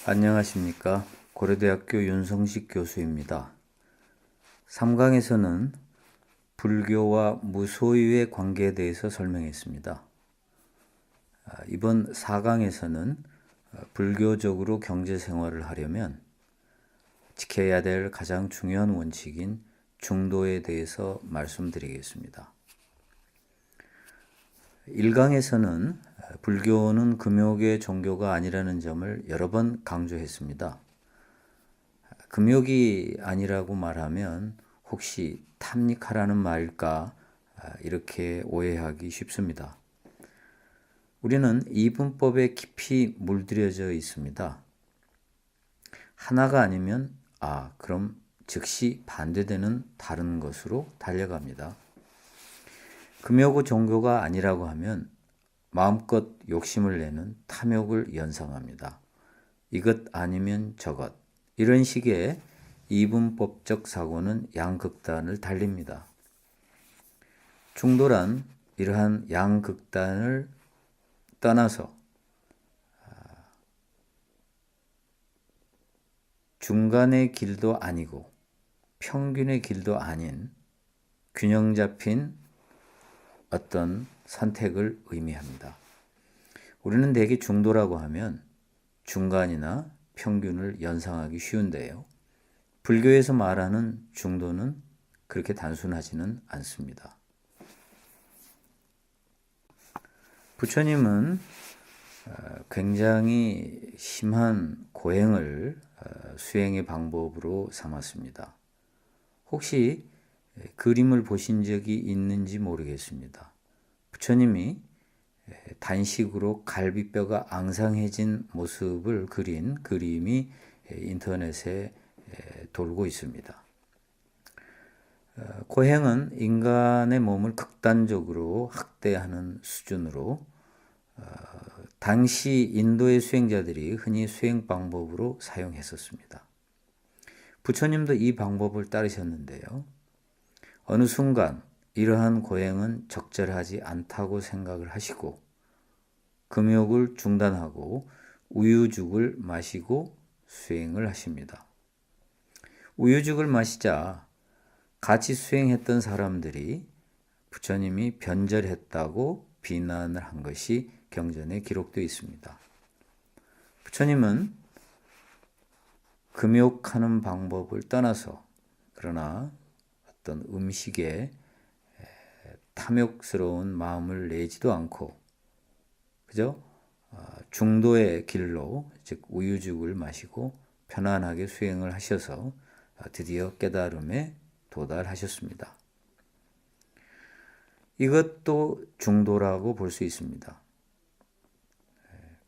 안녕하십니까. 고려대학교 윤성식 교수입니다. 3강에서는 불교와 무소유의 관계에 대해서 설명했습니다. 이번 4강에서는 불교적으로 경제생활을 하려면 지켜야 될 가장 중요한 원칙인 중도에 대해서 말씀드리겠습니다. 1강에서는 불교는 금욕의 종교가 아니라는 점을 여러 번 강조했습니다. 금욕이 아니라고 말하면 혹시 탐닉하라는 말일까 이렇게 오해하기 쉽습니다. 우리는 이분법에 깊이 물들여져 있습니다. 하나가 아니면 그럼 즉시 반대되는 다른 것으로 달려갑니다. 금욕의 종교가 아니라고 하면 마음껏 욕심을 내는 탐욕을 연상합니다. 이것 아니면 저것. 이런 식의 이분법적 사고는 양극단을 달립니다. 중도란 이러한 양극단을 떠나서 중간의 길도 아니고 평균의 길도 아닌 균형 잡힌 어떤 선택을 의미합니다. 우리는 대개 중도라고 하면 중간이나 평균을 연상하기 쉬운데요. 불교에서 말하는 중도는 그렇게 단순하지는 않습니다. 부처님은 굉장히 심한 고행을 수행의 방법으로 삼았습니다. 혹시 그림을 보신 적이 있는지 모르겠습니다. 부처님이 단식으로 갈비뼈가 앙상해진 모습을 그린 그림이 인터넷에 돌고 있습니다. 고행은 인간의 몸을 극단적으로 학대하는 수준으로 당시 인도의 수행자들이 흔히 수행 방법으로 사용했었습니다. 부처님도 이 방법을 따르셨는데요. 어느 순간 이러한 고행은 적절하지 않다고 생각을 하시고 금욕을 중단하고 우유죽을 마시고 수행을 하십니다. 우유죽을 마시자 같이 수행했던 사람들이 부처님이 변절했다고 비난을 한 것이 경전에 기록되어 있습니다. 부처님은 금욕하는 방법을 떠나서 그러나 어떤 음식에 탐욕스러운 마음을 내지도 않고 그저 중도의 길로 즉 우유죽을 마시고 편안하게 수행을 하셔서 드디어 깨달음에 도달하셨습니다. 이것도 중도라고 볼 수 있습니다.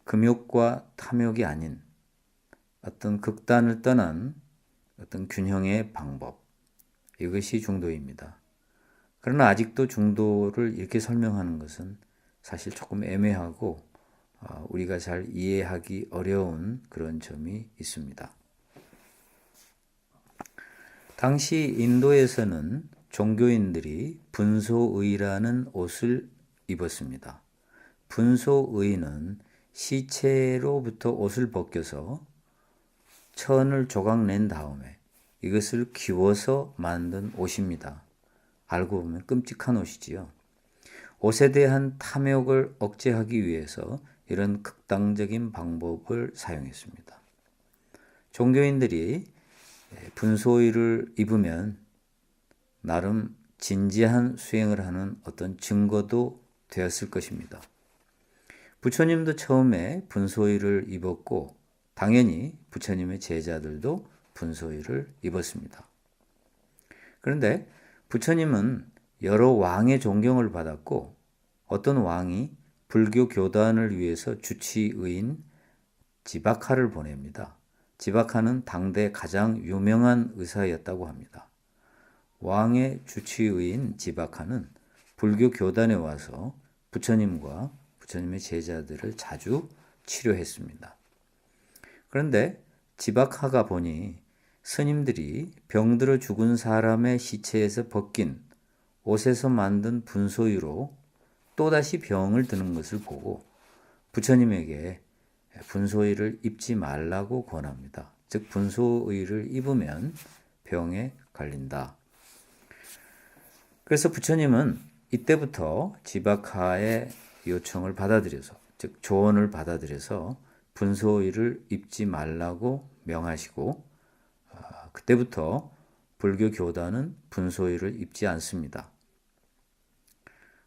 금욕과 탐욕이 아닌 어떤 극단을 떠난 어떤 균형의 방법, 이것이 중도입니다. 그러나 아직도 중도를 이렇게 설명하는 것은 사실 조금 애매하고 우리가 잘 이해하기 어려운 그런 점이 있습니다. 당시 인도에서는 종교인들이 분소의라는 옷을 입었습니다. 분소의는 시체로부터 옷을 벗겨서 천을 조각 낸 다음에 이것을 기워서 만든 옷입니다. 알고 보면 끔찍한 옷이지요. 옷에 대한 탐욕을 억제하기 위해서 이런 극단적인 방법을 사용했습니다. 종교인들이 분소의를 입으면 나름 진지한 수행을 하는 어떤 증거도 되었을 것입니다. 부처님도 처음에 분소의를 입었고 당연히 부처님의 제자들도 분소의를 입었습니다. 그런데 부처님은 여러 왕의 존경을 받았고 어떤 왕이 불교 교단을 위해서 주치의인 지바카를 보냅니다. 지바카는 당대 가장 유명한 의사였다고 합니다. 왕의 주치의인 지바카는 불교 교단에 와서 부처님과 부처님의 제자들을 자주 치료했습니다. 그런데 지바카가 보니 스님들이 병들어 죽은 사람의 시체에서 벗긴 옷에서 만든 분소유로 또다시 병을 드는 것을 보고 부처님에게 분소의를 입지 말라고 권합니다. 즉 분소의를 입으면 병에 걸린다. 그래서 부처님은 이때부터 지박하의 요청을 받아들여서, 즉 조언을 받아들여서 분소의를 입지 말라고 명하시고, 그때부터 불교 교단은 분소의를 입지 않습니다.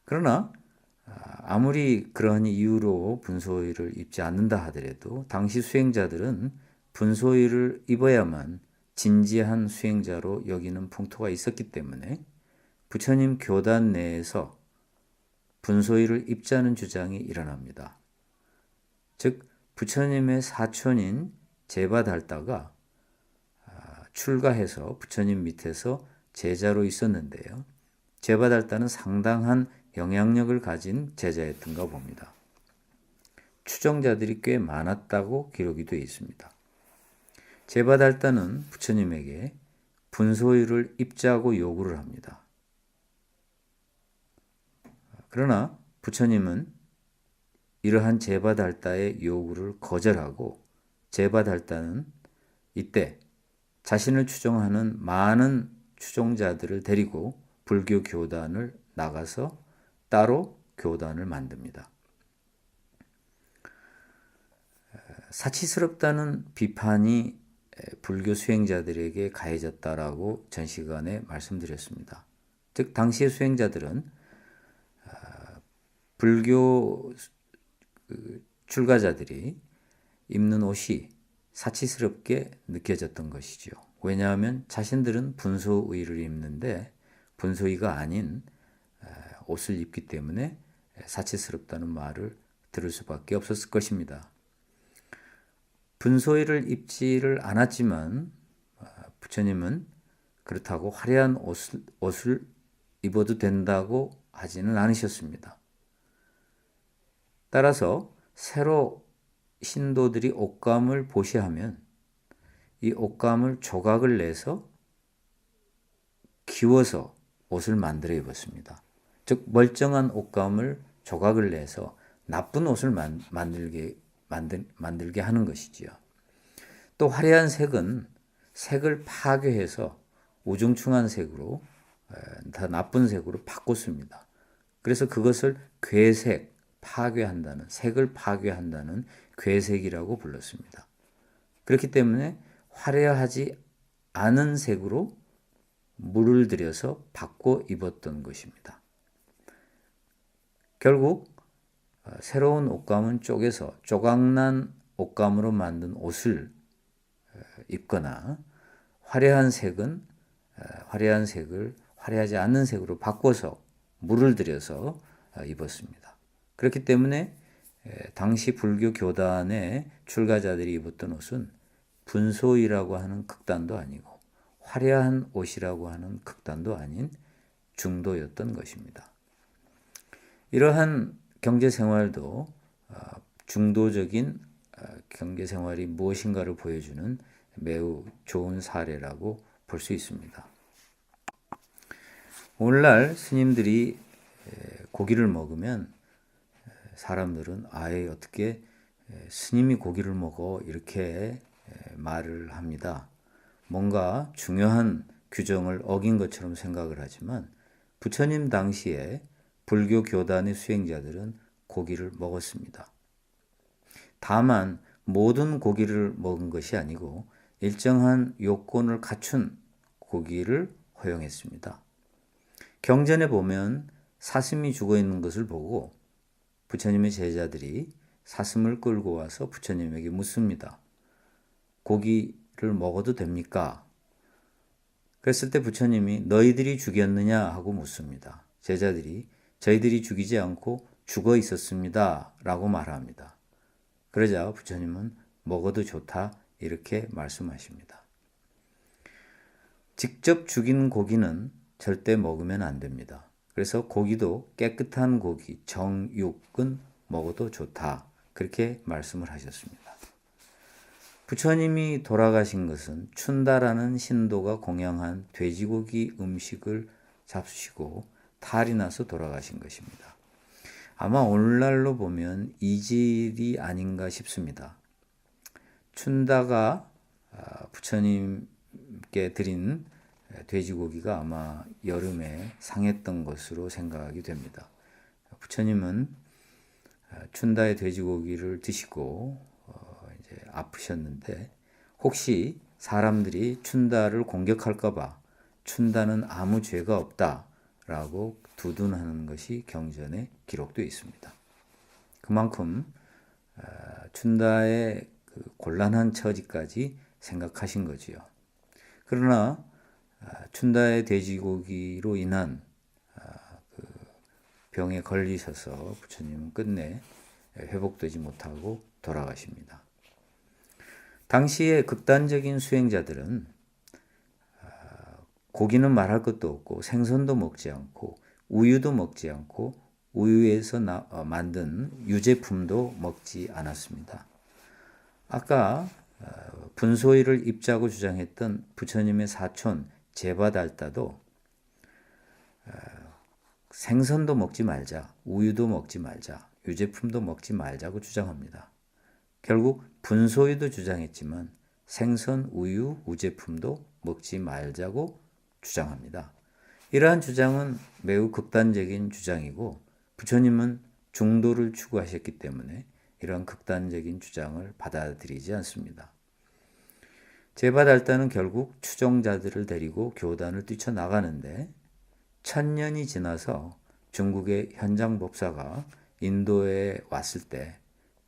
그러나 아무리 그러한 이유로 분소의를 입지 않는다 하더라도 당시 수행자들은 분소의를 입어야만 진지한 수행자로 여기는 풍토가 있었기 때문에 부처님 교단 내에서 분소의를 입자는 주장이 일어납니다. 즉 부처님의 사촌인 제바달다가 출가해서 부처님 밑에서 제자로 있었는데요. 제바달다는 상당한 영향력을 가진 제자였던가 봅니다. 추종자들이 꽤 많았다고 기록이 되어 있습니다. 제바달다는 부처님에게 분소의를 입자고 요구를 합니다. 그러나 부처님은 이러한 제바달다의 요구를 거절하고 제바달다는 이때 자신을 추종하는 많은 추종자들을 데리고 불교 교단을 나가서 따로 교단을 만듭니다. 사치스럽다는 비판이 불교 수행자들에게 가해졌다라고 전 시간에 말씀드렸습니다. 즉 당시의 수행자들은 불교 출가자들이 입는 옷이 사치스럽게 느껴졌던 것이죠. 왜냐하면 자신들은 분소의를 입는데 분소의가 아닌 옷을 입기 때문에 사치스럽다는 말을 들을 수밖에 없었을 것입니다. 분소의를 입지를 않았지만 부처님은 그렇다고 화려한 옷을 입어도 된다고 하지는 않으셨습니다. 따라서 새로 신도들이 옷감을 보시하면 이 옷감을 조각을 내서 기워서 옷을 만들어 입었습니다. 즉 멀쩡한 옷감을 조각을 내서 나쁜 옷을 만들게 하는 것이지요. 또 화려한 색은 색을 파괴해서 우중충한 색으로, 더 나쁜 색으로 바꿨습니다. 그래서 그것을 괴색, 파괴한다는, 색을 파괴한다는 괴색이라고 불렀습니다. 그렇기 때문에 화려하지 않은 색으로 물을 들여서 바꿔 입었던 것입니다. 결국 새로운 옷감은 쪼개서 조각난 옷감으로 만든 옷을 입거나 화려한 색을 화려하지 않는 색으로 바꿔서 물을 들여서 입었습니다. 그렇기 때문에 당시 불교 교단의 출가자들이 입었던 옷은 분소의라고 하는 극단도 아니고 화려한 옷이라고 하는 극단도 아닌 중도였던 것입니다. 이러한 경제생활도 중도적인 경제생활이 무엇인가를 보여주는 매우 좋은 사례라고 볼 수 있습니다. 오늘날 스님들이 고기를 먹으면 사람들은 어떻게 스님이 고기를 먹어 이렇게 말을 합니다. 뭔가 중요한 규정을 어긴 것처럼 생각을 하지만 부처님 당시에 불교 교단의 수행자들은 고기를 먹었습니다. 다만 모든 고기를 먹은 것이 아니고 일정한 요건을 갖춘 고기를 허용했습니다. 경전에 보면 사슴이 죽어 있는 것을 보고 부처님의 제자들이 사슴을 끌고 와서 부처님에게 묻습니다. 고기를 먹어도 됩니까? 그랬을 때 부처님이 너희들이 죽였느냐 하고 묻습니다. 제자들이 저희들이 죽이지 않고 죽어 있었습니다 라고 말합니다. 그러자 부처님은 먹어도 좋다 이렇게 말씀하십니다. 직접 죽인 고기는 절대 먹으면 안 됩니다. 그래서 고기도 깨끗한 고기, 정육은 먹어도 좋다 그렇게 말씀을 하셨습니다. 부처님이 돌아가신 것은 춘다라는 신도가 공양한 돼지고기 음식을 잡수시고 탈이 나서 돌아가신 것입니다. 아마 오늘날로 보면 이질이 아닌가 싶습니다. 춘다가 부처님께 드린 돼지고기가 아마 여름에 상했던 것으로 생각이 됩니다. 부처님은 춘다의 돼지고기를 드시고 이제 아프셨는데 혹시 사람들이 춘다를 공격할까봐 춘다는 아무 죄가 없다라고 두둔하는 것이 경전에 기록되어 있습니다. 그만큼 춘다의 그 곤란한 처지까지 생각하신 거지요. 그러나 춘다의 돼지고기로 인한 그 병에 걸리셔서 부처님은 끝내 회복되지 못하고 돌아가십니다. 당시의 극단적인 수행자들은 고기는 말할 것도 없고 생선도 먹지 않고 우유도 먹지 않고 우유에서 만든 유제품도 먹지 않았습니다. 아까 분소이를 입자고 주장했던 부처님의 사촌 제바달다도 생선도 먹지 말자, 우유도 먹지 말자, 유제품도 먹지 말자고 주장합니다. 결국 분소이도 주장했지만 생선, 우유, 우제품도 먹지 말자고 주장합니다. 이러한 주장은 매우 극단적인 주장이고 부처님은 중도를 추구하셨기 때문에 이러한 극단적인 주장을 받아들이지 않습니다. 제바달다는 결국 추종자들을 데리고 교단을 뛰쳐나가는데 1000년이 지나서 중국의 현장법사가 인도에 왔을 때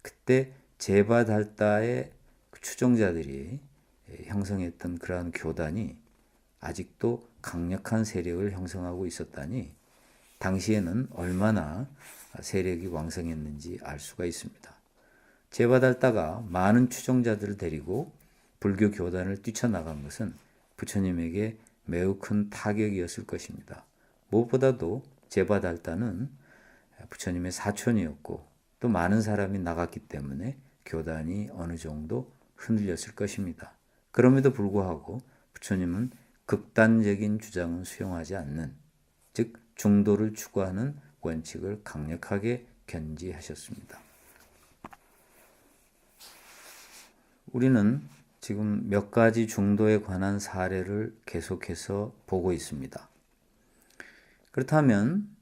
그때 제바달다의 추종자들이 형성했던 그러한 교단이 아직도 강력한 세력을 형성하고 있었다니 당시에는 얼마나 세력이 왕성했는지 알 수가 있습니다. 제바달다가 많은 추종자들을 데리고 불교 교단을 뛰쳐나간 것은 부처님에게 매우 큰 타격이었을 것입니다. 무엇보다도 제바달다는 부처님의 사촌이었고 또 많은 사람이 나갔기 때문에 교단이 어느 정도 흔들렸을 것입니다. 그럼에도 불구하고 부처님은 극단적인 주장은 수용하지 않는, 즉 중도를 추구하는 원칙을 강력하게 견지하셨습니다. 우리는 지금 몇 가지 중도에 관한 사례를 계속해서 보고 있습니다. 그렇다면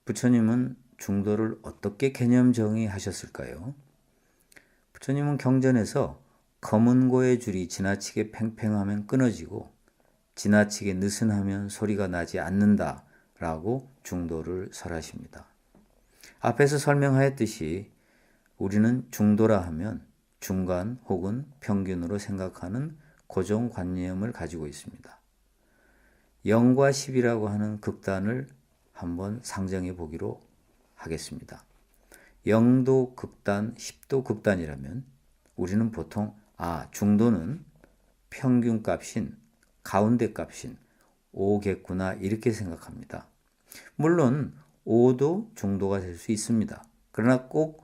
부처님은 중도를 어떻게 개념 정의하셨을까요? 부처님은 경전에서 검은 고의 줄이 지나치게 팽팽하면 끊어지고 지나치게 느슨하면 소리가 나지 않는다 라고 중도를 설하십니다. 앞에서 설명하였듯이 우리는 중도라 하면 중간 혹은 평균으로 생각하는 고정관념을 가지고 있습니다. 0과 10이라고 하는 극단을 한번 상정해 보기로 하겠습니다. 0도 극단, 10도 극단이라면 우리는 보통 중도는 평균 값인 가운데 값인 5겠구나 이렇게 생각합니다. 물론 5도 중도가 될 수 있습니다. 그러나 꼭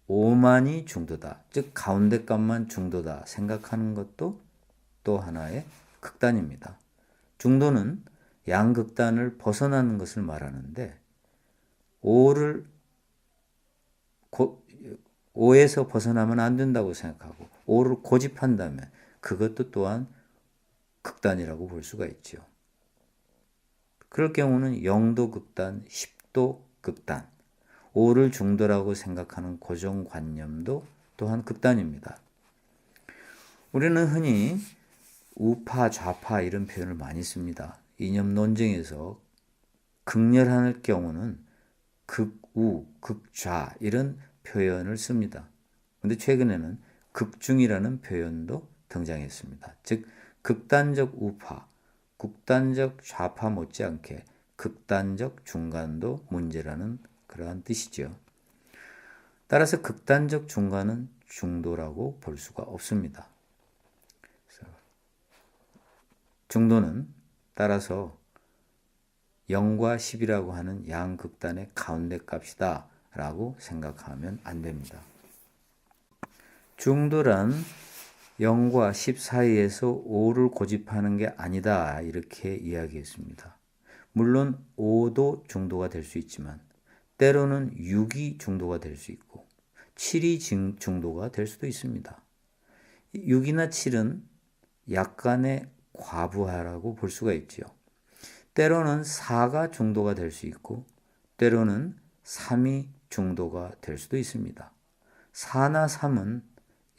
5만이 중도다, 즉 가운데 값만 중도다 생각하는 것도 또 하나의 극단입니다. 중도는 양극단을 벗어나는 것을 말하는데 5에서 벗어나면 안 된다고 생각하고 5를 고집한다면 그것도 또한 극단이라고 볼 수가 있죠. 그럴 경우는 0도 극단, 10도 극단, 5를 중도라고 생각하는 고정관념도 또한 극단입니다. 우리는 흔히 우파, 좌파 이런 표현을 많이 씁니다. 이념 논쟁에서 극렬할 경우는 극우, 극좌 이런 표현을 씁니다. 그런데 최근에는 극중이라는 표현도 등장했습니다. 즉 극단적 우파, 극단적 좌파 못지않게 극단적 중간도 문제라는 그러한 뜻이죠. 따라서 극단적 중간은 중도라고 볼 수가 없습니다. 중도는 따라서 0과 10이라고 하는 양극단의 가운데 값이다 라고 생각하면 안 됩니다. 중도란 0과 10 사이에서 5를 고집하는 게 아니다 이렇게 이야기했습니다. 물론 5도 중도가 될 수 있지만 때로는 6이 중도가 될 수 있고 7이 중도가 될 수도 있습니다. 6이나 7은 약간의 과부하라고 볼 수가 있죠. 때로는 4가 중도가 될 수 있고 때로는 3이 중도가 될 수도 있습니다. 4나 3은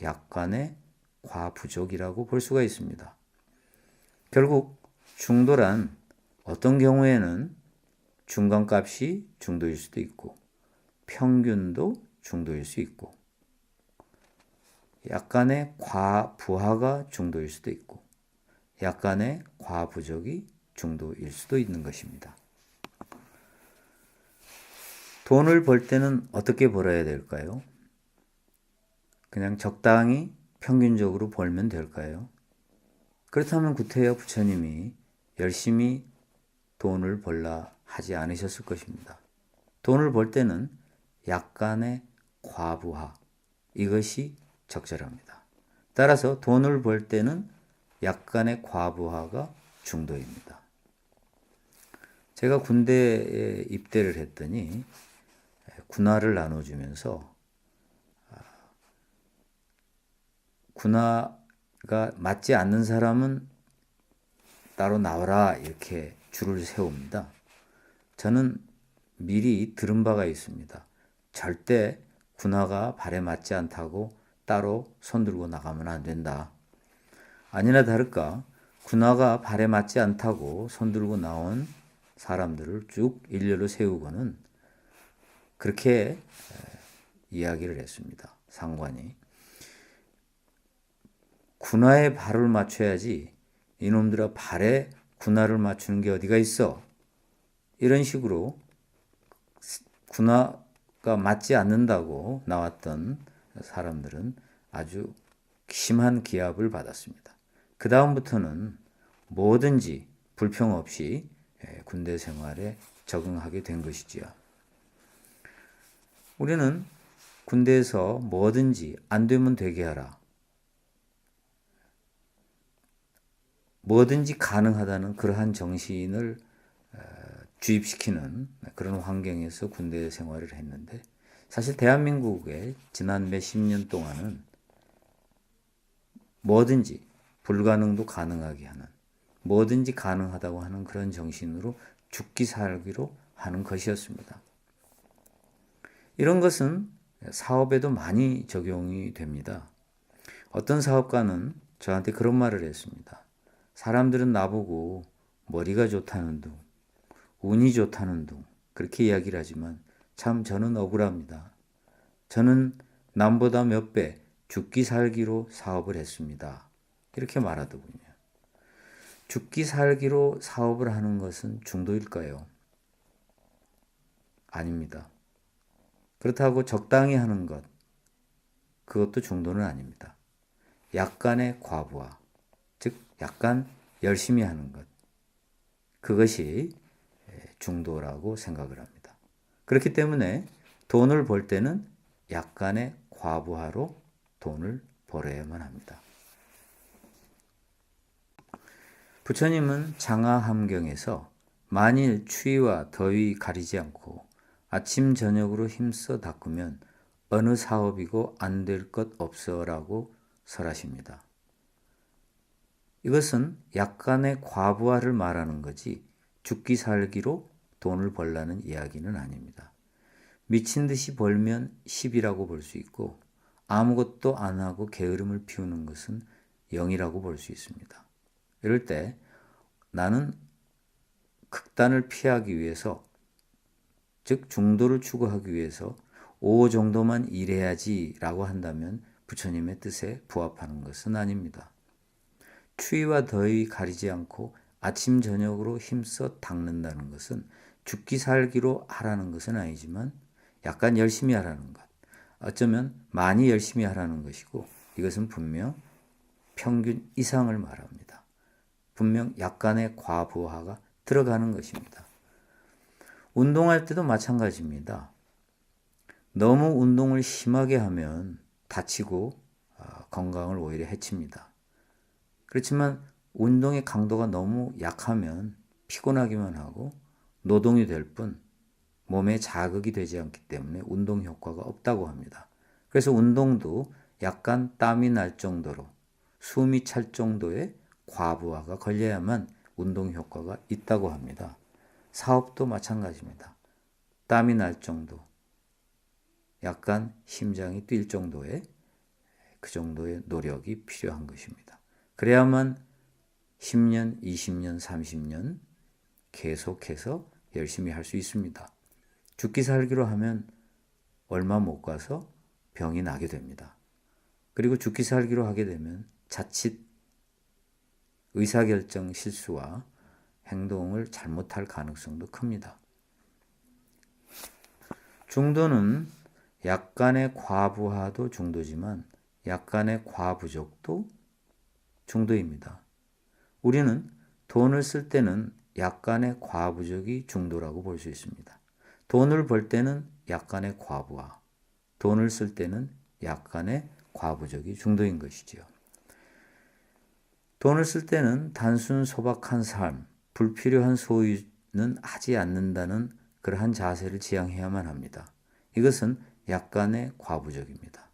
약간의 과부족이라고 볼 수가 있습니다. 결국 중도란 어떤 경우에는 중간값이 중도일 수도 있고 평균도 중도일 수 있고 약간의 과부하가 중도일 수도 있고 약간의 과부족이 중도일 수도 있는 것입니다. 돈을 벌 때는 어떻게 벌어야 될까요? 그냥 적당히 평균적으로 벌면 될까요? 그렇다면 구태여 부처님이 열심히 돈을 벌라 하지 않으셨을 것입니다. 돈을 벌 때는 약간의 과부하, 이것이 적절합니다. 따라서 돈을 벌 때는 약간의 과부하가 중도입니다. 제가 군대에 입대를 했더니 군화를 나눠주면서 군화가 맞지 않는 사람은 따로 나와라 이렇게 줄을 세웁니다. 저는 미리 들은 바가 있습니다. 절대 군화가 발에 맞지 않다고 따로 손들고 나가면 안 된다. 아니나 다를까 군화가 발에 맞지 않다고 손들고 나온 사람들을 쭉 일렬로 세우고는 그렇게 이야기를 했습니다. 상관이. 군화에 발을 맞춰야지 이놈들아 발에 군화를 맞추는 게 어디가 있어? 이런 식으로 군화가 맞지 않는다고 나왔던 사람들은 아주 심한 기합을 받았습니다. 그 다음부터는 뭐든지 불평 없이 군대 생활에 적응하게 된 것이지요. 우리는 군대에서 뭐든지 안 되면 되게 하라. 뭐든지 가능하다는 그러한 정신을 주입시키는 그런 환경에서 군대 생활을 했는데 사실 대한민국의 지난 몇십 년 동안은 뭐든지 불가능도 가능하게 하는 뭐든지 가능하다고 하는 그런 정신으로 죽기 살기로 하는 것이었습니다. 이런 것은 사업에도 많이 적용이 됩니다. 어떤 사업가는 저한테 그런 말을 했습니다. 사람들은 나보고 머리가 좋다는 둥, 운이 좋다는 둥 그렇게 이야기를 하지만 참 저는 억울합니다. 저는 남보다 몇 배 죽기 살기로 사업을 했습니다. 이렇게 말하더군요. 죽기 살기로 사업을 하는 것은 중도일까요? 아닙니다. 그렇다고 적당히 하는 것, 그것도 중도는 아닙니다. 약간의 과부하, 즉 약간 열심히 하는 것, 그것이 중도라고 생각을 합니다. 그렇기 때문에 돈을 벌 때는 약간의 과부하로 돈을 벌어야만 합니다. 부처님은 장하함경에서 만일 추위와 더위 가리지 않고 아침 저녁으로 힘써 닦으면 어느 사업이고 안 될 것 없어라고 설하십니다. 이것은 약간의 과부하를 말하는 거지 죽기 살기로 돈을 벌라는 이야기는 아닙니다. 미친 듯이 벌면 10이라고 볼 수 있고 아무것도 안 하고 게으름을 피우는 것은 0이라고 볼 수 있습니다. 이럴 때 나는 극단을 피하기 위해서 즉 중도를 추구하기 위해서 5 정도만 일해야지라고 한다면 부처님의 뜻에 부합하는 것은 아닙니다. 추위와 더위 가리지 않고 아침 저녁으로 힘써 닦는다는 것은 죽기 살기로 하라는 것은 아니지만 약간 열심히 하라는 것, 어쩌면 많이 열심히 하라는 것이고 이것은 분명 평균 이상을 말합니다. 분명 약간의 과부하가 들어가는 것입니다. 운동할 때도 마찬가지입니다. 너무 운동을 심하게 하면 다치고 건강을 오히려 해칩니다. 그렇지만 운동의 강도가 너무 약하면 피곤하기만 하고 노동이 될 뿐 몸에 자극이 되지 않기 때문에 운동 효과가 없다고 합니다. 그래서 운동도 약간 땀이 날 정도로 숨이 찰 정도의 과부하가 걸려야만 운동 효과가 있다고 합니다. 사업도 마찬가지입니다. 땀이 날 정도, 약간 심장이 뛸 정도의 그 정도의 노력이 필요한 것입니다. 그래야만 10년, 20년, 30년 계속해서 열심히 할 수 있습니다. 죽기 살기로 하면 얼마 못 가서 병이 나게 됩니다. 그리고 죽기 살기로 하게 되면 자칫 의사결정 실수와 행동을 잘못할 가능성도 큽니다. 중도는 약간의 과부하도 중도지만 약간의 과부족도 중도입니다. 우리는 돈을 쓸 때는 약간의 과부족이 중도라고 볼 수 있습니다. 돈을 벌 때는 약간의 과부하, 돈을 쓸 때는 약간의 과부족이 중도인 것이지요. 돈을 쓸 때는 단순 소박한 삶, 불필요한 소유는 하지 않는다는 그러한 자세를 지향해야만 합니다. 이것은 약간의 과부족입니다.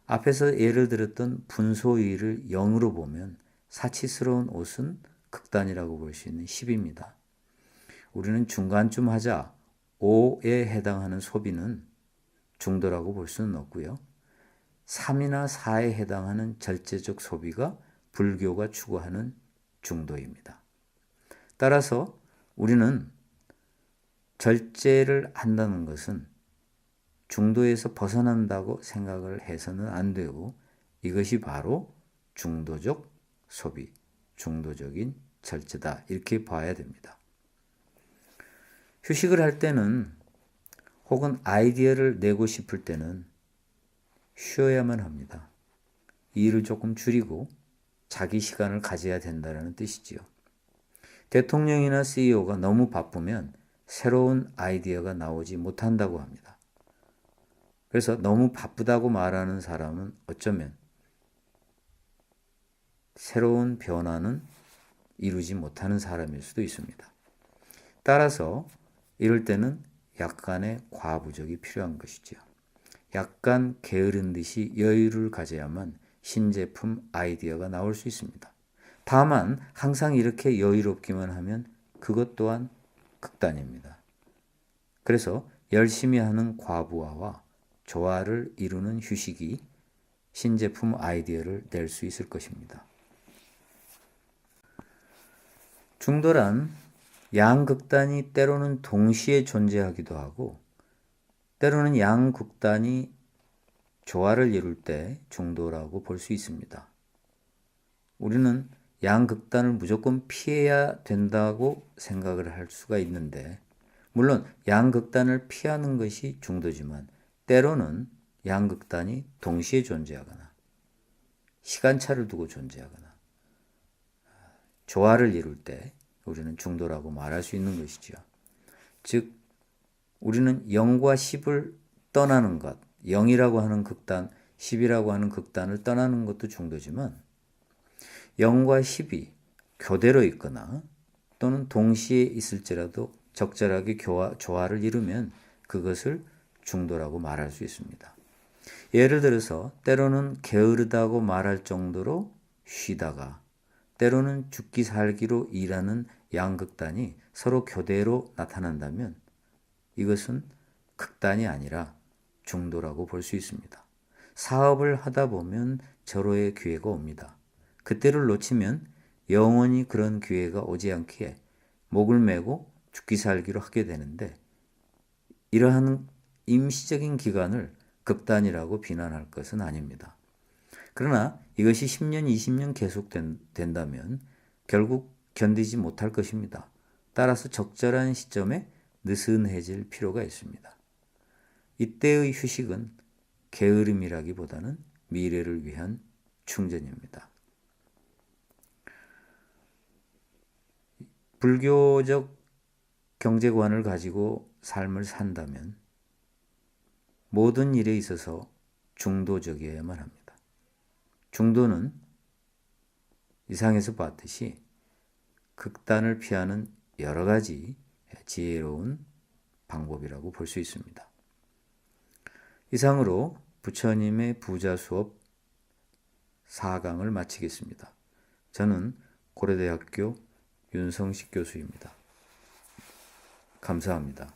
앞에서 예를 들었던 분소유를 0으로 보면 사치스러운 옷은 극단이라고 볼 수 있는 10입니다. 우리는 중간쯤 하자 5에 해당하는 소비는 중도라고 볼 수는 없고요. 3이나 4에 해당하는 절제적 소비가 불교가 추구하는 중도입니다. 따라서 우리는 절제를 한다는 것은 중도에서 벗어난다고 생각을 해서는 안 되고 이것이 바로 중도적 소비, 중도적인 절제다 이렇게 봐야 됩니다. 휴식을 할 때는 혹은 아이디어를 내고 싶을 때는 쉬어야만 합니다. 일을 조금 줄이고 자기 시간을 가져야 된다는 뜻이지요. 대통령이나 CEO가 너무 바쁘면 새로운 아이디어가 나오지 못한다고 합니다. 그래서 너무 바쁘다고 말하는 사람은 어쩌면 새로운 변화는 이루지 못하는 사람일 수도 있습니다. 따라서 이럴 때는 약간의 과부족이 필요한 것이죠. 약간 게으른 듯이 여유를 가져야만 신제품 아이디어가 나올 수 있습니다. 다만 항상 이렇게 여유롭기만 하면 그것 또한 극단입니다. 그래서 열심히 하는 과부하와 조화를 이루는 휴식이 신제품 아이디어를 낼 수 있을 것입니다. 중도란 양극단이 때로는 동시에 존재하기도 하고 때로는 양극단이 조화를 이룰 때 중도라고 볼 수 있습니다. 우리는 양극단을 무조건 피해야 된다고 생각을 할 수가 있는데 물론 양극단을 피하는 것이 중도지만 때로는 양극단이 동시에 존재하거나 시간차를 두고 존재하거나 조화를 이룰 때 우리는 중도라고 말할 수 있는 것이죠. 즉 우리는 0과 10을 떠나는 것, 0이라고 하는 극단, 10이라고 하는 극단을 떠나는 것도 중도지만 0과 10이 교대로 있거나 또는 동시에 있을지라도 적절하게 조화를 이루면 그것을 중도라고 말할 수 있습니다. 예를 들어서 때로는 게으르다고 말할 정도로 쉬다가 때로는 죽기 살기로 일하는 양극단이 서로 교대로 나타난다면 이것은 극단이 아니라 중도라고 볼 수 있습니다. 사업을 하다 보면 절호의 기회가 옵니다. 그때를 놓치면 영원히 그런 기회가 오지 않기에 목을 메고 죽기 살기로 하게 되는데 이러한 임시적인 기간을 극단이라고 비난할 것은 아닙니다. 그러나 이것이 10년, 20년 계속된다면 결국 견디지 못할 것입니다. 따라서 적절한 시점에 느슨해질 필요가 있습니다. 이때의 휴식은 게으름이라기보다는 미래를 위한 충전입니다. 불교적 경제관을 가지고 삶을 산다면 모든 일에 있어서 중도적이어야만 합니다. 중도는 이상에서 봤듯이 극단을 피하는 여러 가지 지혜로운 방법이라고 볼 수 있습니다. 이상으로 부처님의 부자 수업 4강을 마치겠습니다. 저는 고려대학교 윤성식 교수입니다. 감사합니다.